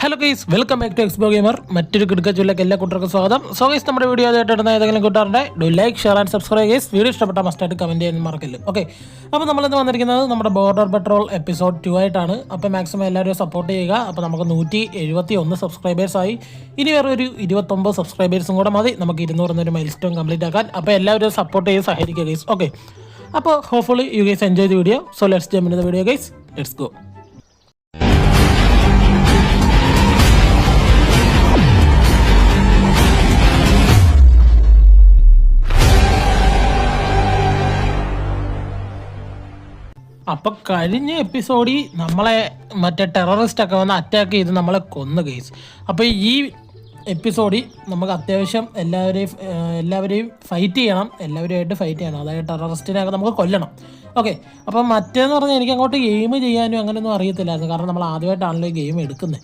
Hello guys, welcome back to expo gamer. മറ്റൊരു കിടക്കച്ചിലേക്ക് എല്ലാ കൂട്ടർക്കും സ്വാഗതം. സോ ഗൈസ്, നമ്മുടെ വീഡിയോ ആയിട്ട് ഇടുന്ന ഏതെങ്കിലും കൂട്ടാറുണ്ട് do like, share and subscribe guys. Video ഇഷ്ടപ്പെട്ടാൽ മസ്റ്റായിട്ട് കമൻറ്റ് ചെയ്യാൻ മറക്കില്ല. ഓക്കെ, അപ്പോൾ നമ്മളിന്ന് വന്നിരിക്കുന്നത് നമ്മുടെ ബോർഡർ പെട്രോൾ എപ്പിസോഡ് 2 ആയിട്ടാണ്. അപ്പോൾ മാക്സിമം എല്ലാവരും സപ്പോർട്ട് ചെയ്യുക. അപ്പോൾ നമുക്ക് 171 സബ്സ്ക്രൈബേഴ്സായി. ഇനി വേറെ ഒരു 29 സബ്സ്ക്രൈബേഴ്സും കൂടെ മതി നമുക്ക് 200 എന്നൊരു മൈൽ സ്റ്റോൺ കംപ്ലീറ്റ് ആക്കാൻ. അപ്പോൾ എല്ലാവരും സപ്പോർട്ട് ചെയ്ത് സഹകരിക്കുക ഗൈസ്. ഓക്കെ, അപ്പോൾ hopefully you guys enjoy the video. So let's jump in the video guys. Let's go. അപ്പൊ കഴിഞ്ഞ എപ്പിസോഡിൽ നമ്മളെ മറ്റേ ടെററിസ്റ്റ് ഒക്കെ വന്ന് അറ്റാക്ക് ചെയ്ത് നമ്മളെ കൊന്നു ഗൈസ്. അപ്പോൾ ഈ എപ്പിസോഡിൽ നമുക്ക് അത്യാവശ്യം എല്ലാവരെയും ഫൈറ്റ് ചെയ്യണം, എല്ലാവരുമായിട്ട് ഫൈറ്റ് ചെയ്യണം. അതായത് ടെററിസ്റ്റിനെയൊക്കെ നമുക്ക് കൊല്ലണം. ഓക്കെ, അപ്പം മറ്റേന്ന് പറഞ്ഞാൽ എനിക്ക് അങ്ങോട്ട് ഗെയിം ചെയ്യാനും അങ്ങനെയൊന്നും അറിയത്തില്ലായിരുന്നു. കാരണം നമ്മൾ ആദ്യമായിട്ടാണല്ലോ ഈ ഗെയിം എടുക്കുന്നത്.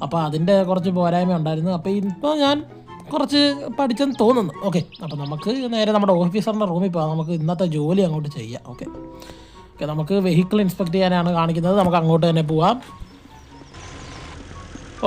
അപ്പോൾ അതിൻ്റെ കുറച്ച് പോരായ്മ ഉണ്ടായിരുന്നു. അപ്പോൾ ഇപ്പോൾ ഞാൻ കുറച്ച് പഠിച്ചെന്ന് തോന്നുന്നു. ഓക്കെ, അപ്പോൾ നമുക്ക് നേരെ നമ്മുടെ ഓഫീസറിൻ്റെ റൂമിൽ പോകാം. നമുക്ക് ഇന്നത്തെ ജോലി അങ്ങോട്ട് ചെയ്യാം. ഓക്കെ, നമുക്ക് വെഹിക്കിൾ ഇൻസ്പെക്ട് ചെയ്യാനാണ് കാണിക്കുന്നത്. നമുക്ക് അങ്ങോട്ട് തന്നെ പോവാം.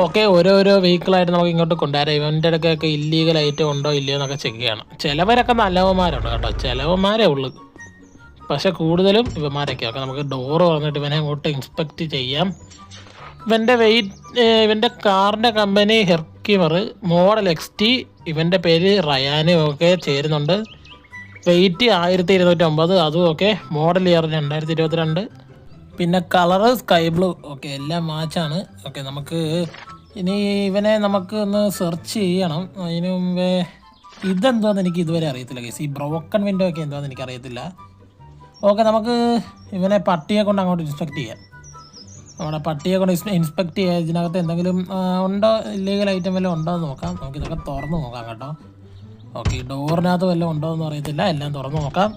ഓക്കെ, ഓരോരോ വെഹിക്കിളായിട്ട് നമുക്ക് ഇങ്ങോട്ട് കൊണ്ടുവരാം. ഇവൻ്റെ ഇടയ്ക്കൊക്കെ ഇല്ലീഗലായിട്ട് ഉണ്ടോ ഇല്ലയോ എന്നൊക്കെ ചെക്ക് ചെയ്യണം. ചിലവരൊക്കെ നല്ലവന്മാരുണ്ട് കേട്ടോ, ചിലവന്മാരേ ഉള്ളൂ. പക്ഷെ കൂടുതലും ഇവന്മാരൊക്കെ. ഓക്കെ, നമുക്ക് ഡോറ് തുറന്നിട്ട് ഇവനെ അങ്ങോട്ട് ഇൻസ്പെക്ട് ചെയ്യാം. ഇവൻ്റെ കാറിൻ്റെ കമ്പനി ഹെർക്കിമർ, മോഡൽ XT, ഇവൻ്റെ പേര് റയാനും ഒക്കെ ചേരുന്നുണ്ട്. വെയിറ്റ് 1209, അതും ഓക്കെ. Model year 2022. പിന്നെ കളറ് സ്കൈ ബ്ലൂ. ഓക്കെ, എല്ലാം മാച്ചാണ്. ഓക്കെ, നമുക്ക് ഇനി ഇവനെ നമുക്ക് ഒന്ന് സെർച്ച് ചെയ്യണം. അതിന് മുമ്പേ ഇതെന്തോന്ന് എനിക്ക് ഇതുവരെ അറിയത്തില്ല ഗൈസ്. ഈ ബ്രോക്കൺ വിൻഡോ ഒക്കെ എന്തോന്ന് എനിക്കറിയത്തില്ല. ഓക്കെ, നമുക്ക് ഇവനെ പട്ടിയെ കൊണ്ട് അങ്ങോട്ട് ഇൻസ്പെക്ട് ചെയ്യാം. നമ്മുടെ പട്ടിയെ കൊണ്ട് ഇൻസ്പെക്ട് ചെയ്യാം. ഇതിനകത്ത് എന്തെങ്കിലും ഉണ്ടോ, ഇല്ലീഗൽ ഐറ്റം വല്ലതും ഉണ്ടോ എന്ന് നോക്കാം. നമുക്ക് ഇതൊക്കെ തുറന്ന് നോക്കാം കേട്ടോ. ഓക്കെ, ഡോറിനകത്ത് വല്ലതും ഉണ്ടോ എന്ന് അറിയത്തില്ല. എല്ലാം തുറന്ന് നോക്കാം.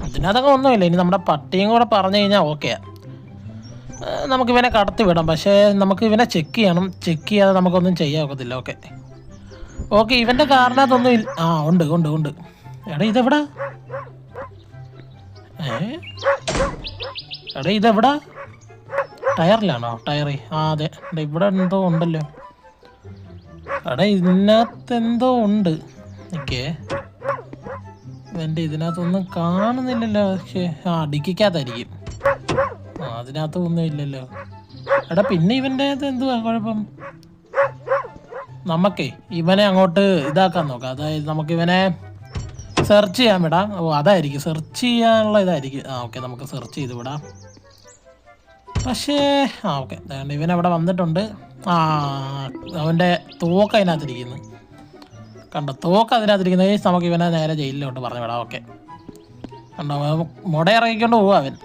ഇതിനകത്തൊക്കെ ഒന്നുമില്ല. ഇനി നമ്മുടെ പട്ടിയും കൂടെ പറഞ്ഞു കഴിഞ്ഞാൽ ഓക്കെയാണ്. നമുക്ക് ഇവനെ കടത്തി വിടാം. പക്ഷേ നമുക്ക് ഇവനെ ചെക്ക് ചെയ്യണം. ചെക്ക് ചെയ്യാതെ നമുക്കൊന്നും ചെയ്യാൻ ഒക്കത്തില്ല. ഓക്കെ ഓക്കെ, ഇവൻ്റെ കാറിനകത്തൊന്നും ഇല്ല. ഉണ്ട് ഉണ്ട് ഉണ്ട്. എടാ ഇതെവിടാ? എടാ ഇതെവിടാ? ടയറിലാണോ? ടയറ് അതെ, ഇവിടെ എന്തോ ഉണ്ടല്ലോ. എടാ ഇതിനകത്ത് എന്തോ ഉണ്ട്. ഓക്കെ, എൻ്റെ ഇതിനകത്തൊന്നും കാണുന്നില്ലല്ലോ. പക്ഷേ ഡിക്കിക്കകത്തായിരിക്കും. അതിനകത്ത് ഒന്നും ഇല്ലല്ലോ. എടാ പിന്നെ ഇവൻ്റെ എന്തുവാ കുഴപ്പം? നമുക്കേ ഇവനെ അങ്ങോട്ട് ഇതാക്കാൻ നോക്കാം. അതായത് നമുക്ക് ഇവനെ സെർച്ച് ചെയ്യാൻ വിടാം. അതായിരിക്കും സെർച്ച് ചെയ്യാനുള്ള ഇതായിരിക്കും. ഓക്കെ, നമുക്ക് സെർച്ച് ചെയ്ത് വിടാം. പക്ഷേ ഓക്കെ, ഇവനവിടെ വന്നിട്ടുണ്ട്. അവൻ്റെ തോക്ക് അതിനകത്തിരിക്കുന്നു. കണ്ടോ, തോക്ക് അതിനകത്തിരിക്കുന്നത്. നമുക്ക് ഇവനെ നേരെ ജയിലിലോട്ട് പറഞ്ഞു വിടാം. ഓക്കെ, കണ്ടോ, മുട ഇറങ്ങിക്കൊണ്ട് പോവാം അവൻ.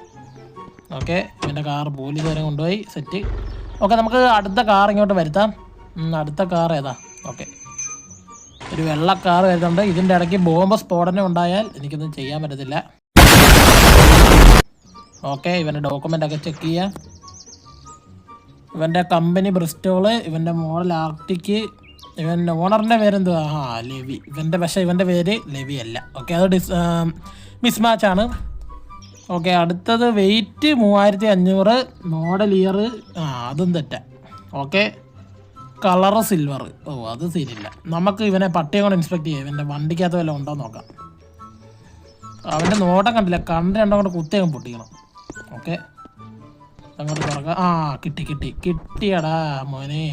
ഓക്കെ, ഇവൻ്റെ കാർ പോലീസുകാരെ കൊണ്ടുപോയി സെറ്റ്. ഓക്കെ, നമുക്ക് അടുത്ത കാർ ഇങ്ങോട്ട് വരുത്താം. അടുത്ത കാർ ഏതാ? ഓക്കെ, ഒരു വെള്ള കാർ വരുന്നുണ്ട്. ഇതിൻ്റെ ഇടയ്ക്ക് ബോംബ് സ്ഫോടനം ഉണ്ടായാൽ എനിക്കൊന്നും ചെയ്യാൻ പറ്റത്തില്ല. ഓക്കെ, ഇവൻ്റെ ഡോക്യുമെൻ്റ് ഒക്കെ ചെക്ക് ചെയ്യാം. ഇവൻ്റെ കമ്പനി ബ്രിസ്റ്റോള്, ഇവൻ്റെ മോഡൽ ആർട്ടിക്ക്, ഇവൻ്റെ ഓണറിൻ്റെ പേരെന്തുവാ? ലെവി. ഇവൻ്റെ പേര് ലെവി അല്ല. ഓക്കെ, അത് മിസ്മാച്ചാണ്. ഓക്കെ, അടുത്തത് വെയിറ്റ് 3500, മോഡൽ ഇയർ അതും തെറ്റാ. Okay, colour silver. അത് ശരിയില്ല. നമുക്ക് ഇവനെ പട്ടിയെ കൊണ്ട് ഇൻസ്പെക്ട് ചെയ്യാം. ഇവൻ്റെ വണ്ടിക്കകത്ത് വല്ലതും ഉണ്ടോ നോക്കാം. അവൻ്റെ നോട്ടം കണ്ടില്ല. കണ്ട് രണ്ടും കൊണ്ട് കുത്തിയങ്ങ് പൊട്ടിക്കണം. ഓക്കെ, അങ്ങോട്ട് തുറക്കാം. കിട്ടിയടാ മോനെ.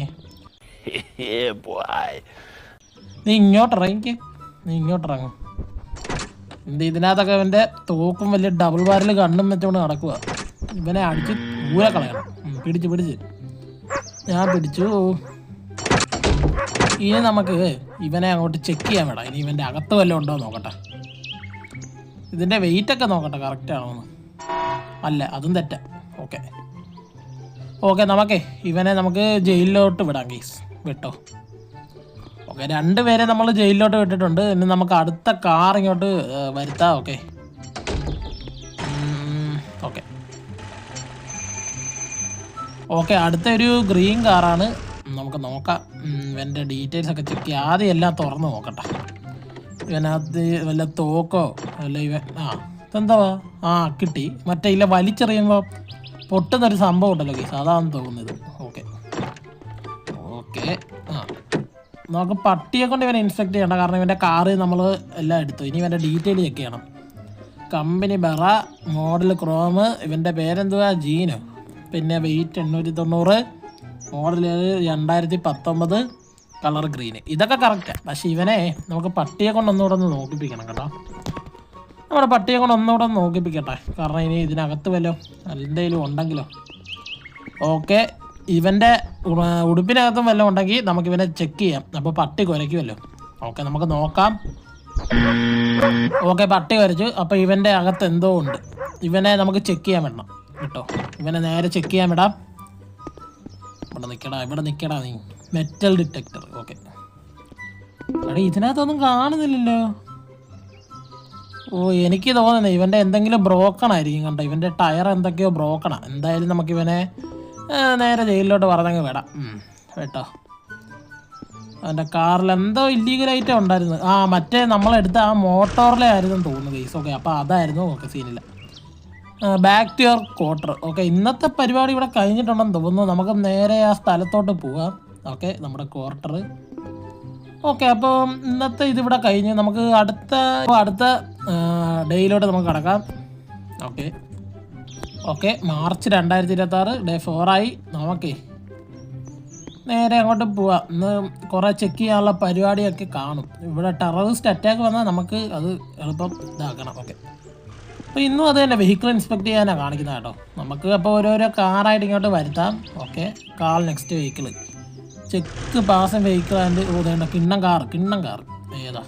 നീ ഇങ്ങോട്ടിറങ്ങും. ഇതിനകത്തൊക്കെ ഇവൻ്റെ തോക്കും വലിയ ഡബിൾ ബാരൽ കണ്ണും വെച്ചുകൊണ്ട് നടക്കുക. ഇവനെ അടിച്ച് ഊരെ കളയണം. പിടിച്ച് ഞാൻ പിടിച്ചു. ഇനി നമുക്ക് ഇവനെ അങ്ങോട്ട് ചെക്ക് ചെയ്യാൻ വേണം. ഇനി ഇവൻ്റെ അകത്ത് വല്ലതും ഉണ്ടോ നോക്കട്ടെ. ഇതിൻ്റെ വെയിറ്റൊക്കെ നോക്കട്ടെ കറക്റ്റ് ആണോ എന്ന്. അല്ല, അതും തെറ്റാ. ഓക്കെ, ഇവനെ നമുക്ക് ജയിലിലോട്ട് വിടാം ഗൈസ്. വിട്ടോ. ഓക്കെ, 2 പേരെ നമ്മൾ ജയിലിലോട്ട് വിട്ടിട്ടുണ്ട്. ഇനി നമുക്ക് അടുത്ത കാർ ഇങ്ങോട്ട് വരുത്താം. ഓക്കെ, അടുത്ത ഒരു ഗ്രീൻ കാറാണ്. നമുക്ക് നോക്കാം. ഇവൻ്റെ ഡീറ്റെയിൽസ് ഒക്കെ ചെക്ക് ചെയ്യാം. ആദ്യം എല്ലാം തുറന്ന് നോക്കട്ടെ. ഇവനകത്ത് വല്ല തോക്കോ അല്ല ഇതെന്താ? കിട്ടി. മറ്റേ ഇല്ല വലിച്ചെറിയുമ്പോൾ പൊട്ടുന്നൊരു സംഭവം ഉണ്ടല്ലോ ഗൈസ്, അതാണെന്ന് തോന്നുന്നത്. Okay okay. ആ നമുക്ക് പട്ടിയെ കൊണ്ട് ഇവനെ ഇൻസ്പെക്ട് ചെയ്യണ്ട, കാരണം ഇവൻ്റെ കാറ് നമ്മൾ എല്ലാം എടുത്തു. ഇനി ഇവൻ്റെ ഡീറ്റെയിൽ ചെക്ക് ചെയ്യണം. കമ്പനി ബെറ, മോഡൽ ക്രോം, ഇവൻ്റെ പേരെന്തുവാ ജീനോ, പിന്നെ വെയിറ്റ് 890, മോഡൽ 2019, കളർ ഗ്രീന്. ഇതൊക്കെ കറക്റ്റാണ്. പക്ഷേ ഇവനെ നമുക്ക് പട്ടിയെ കൊണ്ട് ഒന്നുകൂടെ ഒന്ന് നോക്കിപ്പിക്കണം കേട്ടോ. നമ്മുടെ പട്ടിയെ കൊണ്ട് ഒന്നുകൂടെ ഒന്ന് നോക്കിപ്പിക്കട്ടെ, കാരണം ഇനി ഇതിനകത്ത് വല്ലോ എന്തെങ്കിലും ഉണ്ടെങ്കിലോ. ഓക്കെ, ഇവൻ്റെ ഉടുപ്പിനകത്തും വല്ലതും ഉണ്ടെങ്കിൽ നമുക്കിവനെ ചെക്ക് ചെയ്യാം. അപ്പോൾ പട്ടി കുരയ്ക്കുമല്ലോ. ഓക്കെ, നമുക്ക് നോക്കാം. ഓക്കെ, പട്ടി കുരച്ചു. അപ്പോൾ ഇവൻ്റെ അകത്ത് എന്തോ ഉണ്ട്. ഇവനെ നമുക്ക് ചെക്ക് ചെയ്യാൻ വിടണം കേട്ടോ. ഇവനെ നേരെ ചെക്ക് ചെയ്യാൻ വിടാം. ഇവിടെ നിൽക്കടാ നീ. Metal detector. ഓക്കെ, എടാ ഇതിനകത്തൊന്നും കാണുന്നില്ലല്ലോ. ഓ, എനിക്ക് തോന്നുന്നത് ഇവൻ്റെ എന്തെങ്കിലും ബ്രോക്കൺ ആയിരിക്കും കണ്ടോ. ഇവൻ്റെ ടയർ എന്തൊക്കെയോ ബ്രോക്കണാണ്. എന്തായാലും നമുക്കിവനെ നേരെ ജയിലിലോട്ട് പറഞ്ഞങ്ങ് വിടാം കേട്ടോ. അവൻ്റെ കാറിൽ എന്തോ ഇല്ലീഗലായിട്ട് ഉണ്ടായിരുന്നു. മറ്റേ നമ്മളെടുത്ത ആ മോട്ടോറിലെ ആയിരുന്നു തോന്നുന്നു കേസ്. ഓക്കെ, അപ്പോൾ അതായിരുന്നു. ഓക്കെ, സീനില്ല. Back to your quarter. Okay, ഇന്നത്തെ പരിപാടി ഇവിടെ കഴിഞ്ഞിട്ടുണ്ടെന്ന് തോന്നുന്നു. നമുക്ക് നേരെ ആ സ്ഥലത്തോട്ട് പോവാം. ഓക്കെ, നമ്മുടെ ക്വാർട്ടർ. ഓക്കെ, അപ്പോൾ ഇന്നത്തെ ഇതിവിടെ കഴിഞ്ഞ് നമുക്ക് അടുത്ത ഡേയിലോട്ട് നമുക്ക് കിടക്കാം. ഓക്കെ, മാർച്ച് 2026 ഡേ 4 ആയി. നമുക്കേ നേരെ അങ്ങോട്ട് പോവാം. ഇന്ന് കുറേ ചെക്ക് ചെയ്യാനുള്ള പരിപാടിയൊക്കെ കാണും. ഇവിടെ ടെററിസ്റ്റ് അറ്റാക്ക് വന്നാൽ നമുക്ക് അത് എളുപ്പം ഇതാക്കണം. ഓക്കെ, അപ്പോൾ ഇന്നും അത് തന്നെ വെഹിക്കിൾ ഇൻസ്പെക്ട് ചെയ്യാനാണ് കാണിക്കുന്നത് കേട്ടോ. നമുക്ക് അപ്പോൾ ഓരോരോ കാറായിട്ട് ഇങ്ങോട്ട് വരുത്താം. Okay, car next vehicle check പാസൻ വെഹിക്കിൾ ആൻഡ് വേണ്ട കിണ്ണം കാർ ഏതാ.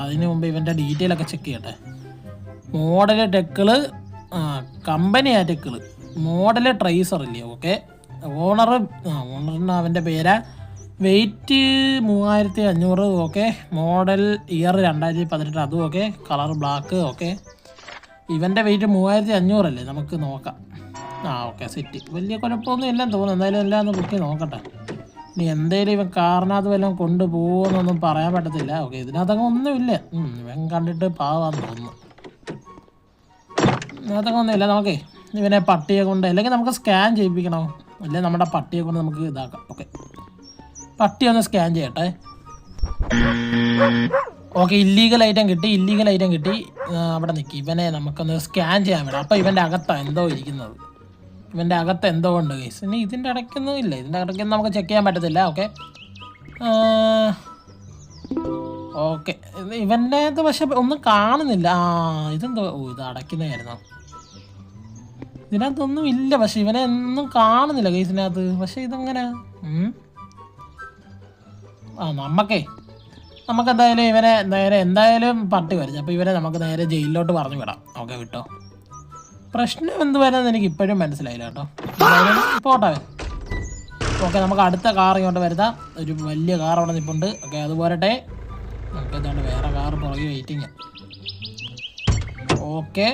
അതിന് മുമ്പ് ഇവൻ്റെ ഡീറ്റെയിലൊക്കെ ചെക്ക് ചെയ്യട്ടെ. മോഡല് ടെക്കിള്, കമ്പനി ടെക്കിള്, മോഡല് ട്രൈസർ ഇല്ലേ. ഓക്കെ, ഓണറിന് അവൻ്റെ പേരാ. വെയിറ്റ് 3500. Okay, model year 2018. അതും ഓക്കെ, കളർ ബ്ലാക്ക്. ഓക്കെ, ഇവൻ്റെ വെയിറ്റ് 3500 അല്ലേ. നമുക്ക് നോക്കാം. Okay, set. വലിയ കുഴപ്പമൊന്നും ഇല്ലെന്ന് തോന്നുന്നു. എന്തായാലും എല്ലാം ഒന്ന് ബുക്ക് നോക്കട്ടെ. ഇനി എന്തേലും ഇവൻ കാറിനകത്ത് വല്ലതും കൊണ്ടുപോകുമെന്നൊന്നും പറയാൻ പറ്റത്തില്ല. ഓക്കെ, ഇതിനകത്തൊക്കെ ഒന്നുമില്ല. ഇവൻ കണ്ടിട്ട് പാവാന്ന് തോന്നുന്നു. ഇതിനകത്തൊക്കെ ഒന്നുമില്ല. നമുക്കേ ഇവനെ പട്ടിയെ കൊണ്ട് അല്ലെങ്കിൽ നമുക്ക് സ്കാൻ ചെയ്യിപ്പിക്കണോ, അല്ലെങ്കിൽ നമ്മുടെ പട്ടിയെ കൊണ്ട് നമുക്ക് ഇതാക്കാം. ഓക്കെ, പട്ടി ഒന്ന് സ്കാൻ ചെയ്യട്ടെ. ഓക്കെ, ഇല്ലീഗൽ ഐറ്റം കിട്ടി. അവിടെ നിൽക്കി. ഇവനെ നമുക്കൊന്ന് സ്കാൻ ചെയ്യാൻ വിടാം. അപ്പോൾ ഇവൻ്റെ അകത്താണ് എന്തോ ഇരിക്കുന്നത്. ഇവൻ്റെ അകത്ത് എന്തോ ഉണ്ട് ഗൈസ്. ഇനി ഇതിൻ്റെ ഇടയ്ക്കൊന്നും ഇല്ല. ഇതിൻ്റെ ഇടയ്ക്കൊന്നും നമുക്ക് ചെക്ക് ചെയ്യാൻ പറ്റത്തില്ല. ഓക്കെ, ഇവൻ്റെ അത് പക്ഷെ ഒന്നും കാണുന്നില്ല. ഇതെന്തോ ഇത് അടയ്ക്കുന്നതായിരുന്നോ. ഇതിനകത്തൊന്നും ഇല്ല. പക്ഷെ ഇവനെ ഒന്നും കാണുന്നില്ല ഗൈസിനകത്ത്. പക്ഷെ ഇതെങ്ങനെ നമുക്കെന്തായാലും ഇവനെ നേരെ എന്തായാലും പട്ടി വരച്ചു. അപ്പോൾ ഇവനെ നമുക്ക് നേരെ ജയിലിലോട്ട് പറഞ്ഞു വിടാം. ഓക്കെ, വിട്ടോ. പ്രശ്നം എന്ത് വരുന്നത് എനിക്ക് ഇപ്പോഴും മനസ്സിലായില്ല കേട്ടോ. പോട്ടെ. ഓക്കെ, നമുക്ക് അടുത്ത കാർ ഇങ്ങോട്ട് വരുത്താം. ഒരു വലിയ കാർ അവിടെ നിൽപ്പുണ്ട്. ഓക്കെ, അത് പോരട്ടെ. നമുക്ക് എന്താണ് വേറെ കാർ പുറകെ വെയിറ്റിങ്. ഓക്കെ,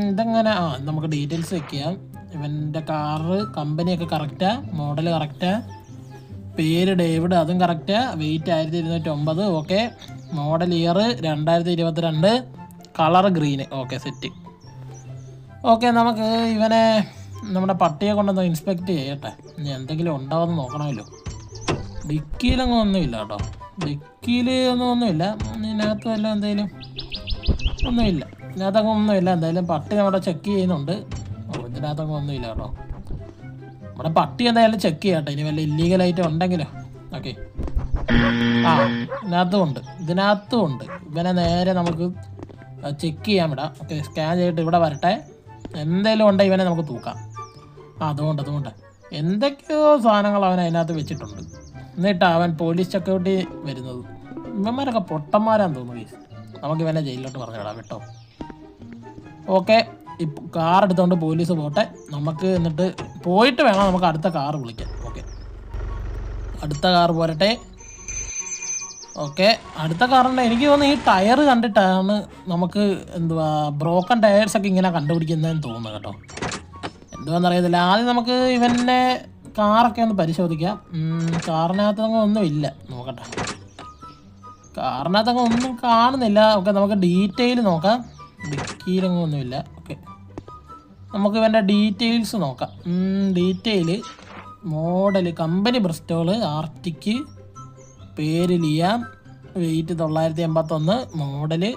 ഇതെങ്ങനെ നമുക്ക് ഡീറ്റെയിൽസ് ചെക്ക് ചെയ്യാം. ഇവൻ്റെ കാറ് കമ്പനിയൊക്കെ കറക്റ്റാ, മോഡൽ കറക്റ്റാ, പേര് ഡേവിഡ് അതും കറക്റ്റാ, weight 1209. Okay, model year 2022, colour green. Okay, set. Okay, നമുക്ക് ഇവനെ നമ്മുടെ പട്ടിയെ കൊണ്ടൊന്ന് ഇൻസ്പെക്ട് ചെയ്യട്ടെ. ഇനി എന്തെങ്കിലും ഉണ്ടാവുമെന്ന് നോക്കണമല്ലോ. ഡിക്കിയിലൊന്നും ഒന്നുമില്ല കേട്ടോ. ഡിക്കിയിൽ ഒന്നുമില്ല. ഇതിനകത്ത് വല്ല എന്തെങ്കിലും ഒന്നുമില്ല. ഇതിനകത്തൊക്കെ ഒന്നുമില്ല. എന്തായാലും പട്ടി നമ്മുടെ ചെക്ക് ചെയ്യുന്നുണ്ട്. ഇതിനകത്തൊക്കെ ഒന്നുമില്ല കേട്ടോ. നമ്മുടെ പട്ടി എന്തായാലും ചെക്ക് ചെയ്യട്ടെ. ഇനി വല്ല ഇല്ലീഗലായിട്ട് ഉണ്ടെങ്കിലോ. ഓക്കെ, ഇതിനകത്തും ഉണ്ട്. ഇവനെ നേരെ നമുക്ക് ചെക്ക് ചെയ്യാൻ വിടാം. ഓക്കെ, സ്കാൻ ചെയ്തിട്ട് ഇവിടെ വരട്ടെ. എന്തെങ്കിലും ഉണ്ടെങ്കിൽ ഇവനെ നമുക്ക് തൂക്കാം. അതുകൊണ്ട് എന്തൊക്കെയോ സാധനങ്ങൾ അവൻ അതിനകത്ത് വെച്ചിട്ടുണ്ട്. എന്നിട്ടാണ് അവൻ പോലീസ് സെക്യൂരിറ്റി വരുന്നത്. ഇവന്മാരൊക്കെ പൊട്ടന്മാരാന്ന് തോന്നുന്നു. നമുക്ക് ഇവനെ ജയിലിലോട്ട് പറഞ്ഞു വിടാം കേട്ടോ. ഓക്കെ, കാർ എടുത്തുകൊണ്ട് പോലീസ് പോട്ടെ. നമുക്ക് എന്നിട്ട് പോയിട്ട് വേണം നമുക്ക് അടുത്ത കാർ വിളിക്കാൻ. ഓക്കെ, അടുത്ത കാർ പോരട്ടെ. ഓക്കെ, അടുത്ത കാറിൻ്റെ എനിക്ക് തോന്നുന്നു ഈ ടയർ കണ്ടിട്ടാണ് നമുക്ക് ബ്രോക്കൺ ടയേഴ്സൊക്കെ ഇങ്ങനെ കണ്ടുപിടിക്കുന്നതെന്ന് തോന്നുന്നു കേട്ടോ. എന്തുവാണെന്നറിയത്തില്ല. ആദ്യം നമുക്ക് ഇവൻ്റെ കാറൊക്കെ ഒന്ന് പരിശോധിക്കാം. കാറിനകത്തൊന്നും ഒന്നുമില്ല. നോക്കട്ടെ, കാറിനകത്തൊക്കെ ഒന്നും കാണുന്നില്ല. ഓക്കെ, നമുക്ക് ഡീറ്റെയിൽ നോക്കാം. ഡിക്കിയിലൊന്നും ഒന്നുമില്ല. ഓക്കെ, നമുക്ക് ഇവൻ്റെ ഡീറ്റെയിൽസ് നോക്കാം. ഡീറ്റെയിൽ മോഡൽ കമ്പനി ബ്രിസ്റ്റോൾ ആർട്ടിക്ക്, പേര് ലിയാം, വെയിറ്റ് 981, മോഡല്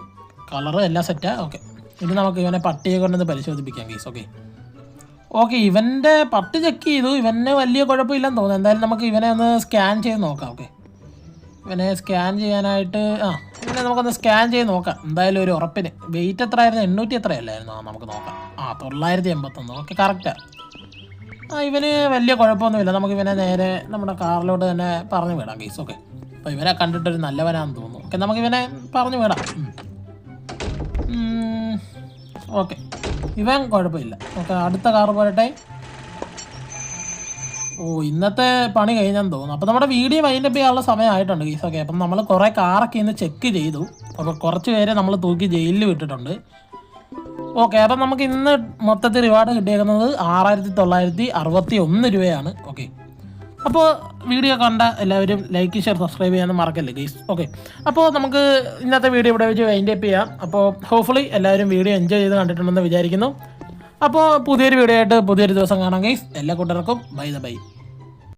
കളറ് എല്ലാം സെറ്റാ. ഓക്കെ, ഇനി നമുക്ക് ഇവനെ പട്ടിയെ കൊണ്ടൊന്ന് പരിശോധിപ്പിക്കാം ഗൈസ്. ഓക്കെ ഇവൻ്റെ പട്ടി ചെക്ക് ചെയ്തു, ഇവന് വലിയ കുഴപ്പമില്ലെന്ന് തോന്നുന്നു. എന്തായാലും നമുക്ക് ഇവനെ ഒന്ന് സ്കാൻ ചെയ്ത് നോക്കാം. ഓക്കെ, ഇവനെ സ്കാൻ ചെയ്യാനായിട്ട് ഇവനെ നമുക്കൊന്ന് സ്കാൻ ചെയ്ത് നോക്കാം എന്തായാലും ഒരു ഉറപ്പിന്. വെയിറ്റ് എത്രയായിരുന്നു? 800 എത്രയല്ലായിരുന്നു? നമുക്ക് നോക്കാം. 981. ഓക്കെ, കറക്റ്റാണ്. ഇവന് വലിയ കുഴപ്പമൊന്നുമില്ല. നമുക്ക് ഇവനെ നേരെ നമ്മുടെ കാറിലോട്ട് തന്നെ പറഞ്ഞു വിടാം ഗൈസ്. ഓക്കെ, അപ്പോൾ ഇവനെ കണ്ടിട്ടൊരു നല്ലവനാണെന്ന് തോന്നുന്നു. ഓക്കെ, നമുക്കിവനെ പറഞ്ഞു വിടാം. ഓക്കെ, ഇവൻ കുഴപ്പമില്ല. ഓക്കെ, അടുത്ത കാറ് പോരട്ടെ. ഇന്നത്തെ പണി കഴിഞ്ഞെന്ന് തോന്നുന്നു. അപ്പോൾ നമ്മുടെ വീഡിയോ വൈൻഡപ്പ് ചെയ്യാനുള്ള സമയമായിട്ടുണ്ട് ഗൈസ്. ഓക്കെ, അപ്പം നമ്മൾ കുറേ കാറൊക്കെ ഇന്ന് ചെക്ക് ചെയ്തു. അപ്പോൾ കുറച്ച് പേരെ നമ്മൾ തൂക്കി ജയിലിൽ വിട്ടിട്ടുണ്ട്. ഓക്കെ, അപ്പം നമുക്ക് ഇന്ന് മൊത്തത്തിൽ റിവാർഡ് കിട്ടിയേക്കുന്നത് 6961 രൂപയാണ്. ഓക്കെ, അപ്പോൾ വീഡിയോ കണ്ട എല്ലാവരും ലൈക്ക്, ഷെയർ, സബ്സ്ക്രൈബ് ചെയ്യാനും മറക്കല്ലേ ഗൈസ്. ഓക്കെ, അപ്പോൾ നമുക്ക് ഇന്നത്തെ വീഡിയോ ഇവിടെ വെച്ച് വൈൻഡപ്പ് ചെയ്യാം. അപ്പോൾ ഹോപ്പ്ഫുള്ളി എല്ലാവരും വീഡിയോ എൻജോയ് ചെയ്ത് കണ്ടിട്ടുണ്ടെന്ന് വിചാരിക്കുന്നു. അപ്പോൾ പുതിയൊരു വീഡിയോ ആയിട്ട് പുതിയൊരു ദിവസം കാണാം ഗൈസ്. എല്ലാ കൂട്ടർക്കും ബൈ.